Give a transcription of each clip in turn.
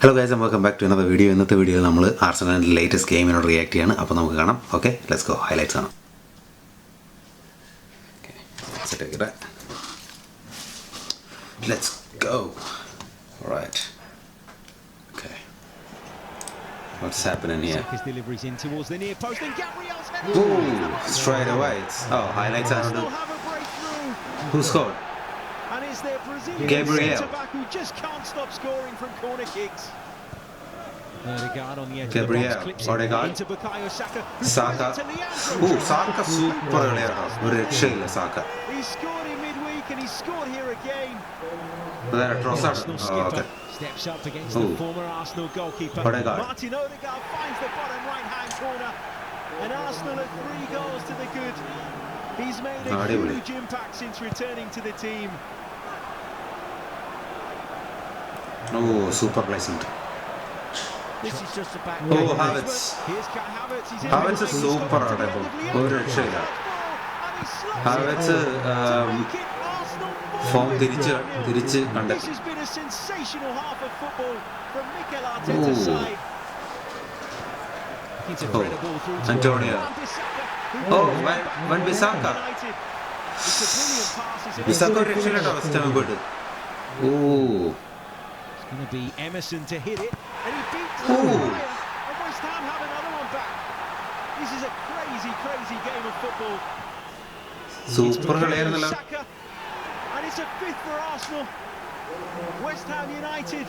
Hello guys and welcome back to another video. ഇന്നത്തെ വീഡിയോയിൽ നമ്മൾ ആർസണലിൻ്റെ ലേറ്റസ്റ്റ് ഗെയിമിനോട് റിയാക്ട് ചെയ്യാണ്. അപ്പോൾ നമുക്ക് കാണാം. Okay, let's go. ഹൈലൈറ്റ്സ് കാണാം. Let's go. All right. Okay. What's happening here? Ooh, straight away. Highlights are on. Who scored? And it's their Brazilian centre-back who just can't stop scoring from corner kicks. Odegaard on the edge of the box, clips it into Bukayo Saka. Saka. Saka super കളിയാണ്. ഒരു രക്ഷയില്ല Saka. He scored in midweek and he scored here again. Arsenal skipper steps up against the former Arsenal goalkeeper. Martin Odegaard finds the bottom right-hand corner. And Arsenal are 3 goals to the good. He's made a huge impact since returning to the team. Super placement. This is just a back. Havertz. Here's Kai Havertz. Havertz is super ആണ്. ഒരു രക്ഷയില്ല. Havertz form തിരിച്ച് കണ്ടെത്തി. This has been a sensational half of football from Mikel Arteta's side. Antonio. Wan-Bissaka. Bissaka ഒരു രക്ഷയില്ല അവസ്ഥ പോയിട്ട്. It's going to be Emerson to hit it, and he beats it. And West Ham have another one back. This is a crazy game of football. Super കളിയായിരുന്നല്ലോ. And it's a 5th for Arsenal. West Ham United.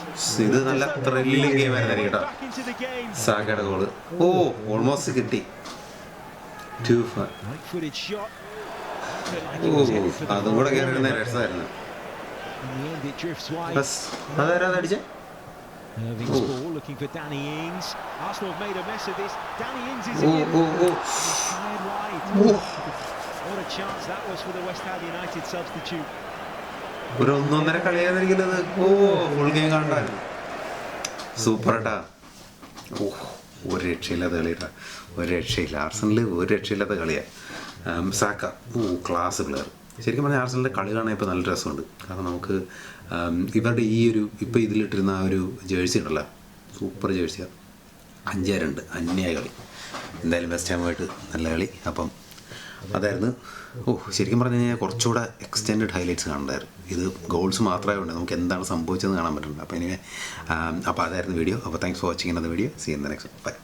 ഇത് നല്ല thrilling game ആയിരുന്നു കേട്ടോ. സാക്കയുടെ goal. Almost കിട്ടി. 2-5. Right-footed shot. അതും കൂടെ കേറിയിരുന്ന രസമായിരുന്നു. In the end, it drifts wide. Irving's ball looking for Danny Ings. Arsenal have made a mess of this. Danny Ings is in. He's fired wide. What a chance that was for the West Ham United substitute. ഒരു ഒന്നൊന്നര കളിയായിരുന്നിരിക്കുന്നത്. Full game കണ്ടായിരുന്നു. സൂപ്പറാട്ടാ. ഒരു രക്ഷയില്ലാത്ത കളിയാ. ഒരു രക്ഷയില്ല. Arsenal ഒരു രക്ഷയില്ലാത്ത കളിയാണ്. Saka class player. ശരിക്കും പറഞ്ഞാൽ ആർസണലിൻ്റെ കളി കാണാൻ ഇപ്പോൾ നല്ല രസമുണ്ട്. കാരണം നമുക്ക് ഇവരുടെ ഈ ഒരു ഇപ്പോൾ ഇതിലിട്ടിരുന്ന ആ ഒരു ജേഴ്സി ഉണ്ടല്ലോ, സൂപ്പർ ജേഴ്സിയാണ്. 5-2 അന്യായ കളി. എന്തായാലും വെസ്റ്റ് ഹാമുമായിട്ട് നല്ല കളി. അപ്പം അതായിരുന്നു. ശരിക്കും പറഞ്ഞു കഴിഞ്ഞാൽ കുറച്ചുകൂടെ എക്സ്റ്റെൻഡ് ഹൈലൈറ്റ്സ് കാണണ്ടായിരുന്നു. ഇത് ഗോൾസ് മാത്രമേ ഉണ്ട്, നമുക്ക് എന്താണ് സംഭവിച്ചതെന്ന് കാണാൻ പറ്റുന്നുണ്ട്. അപ്പോൾ ഇനി അപ്പോൾ അതായിരുന്നു വീഡിയോ. അപ്പോൾ താങ്ക്സ് ഫോർ വാച്ചിങ് എന്ന video. See in the next. By.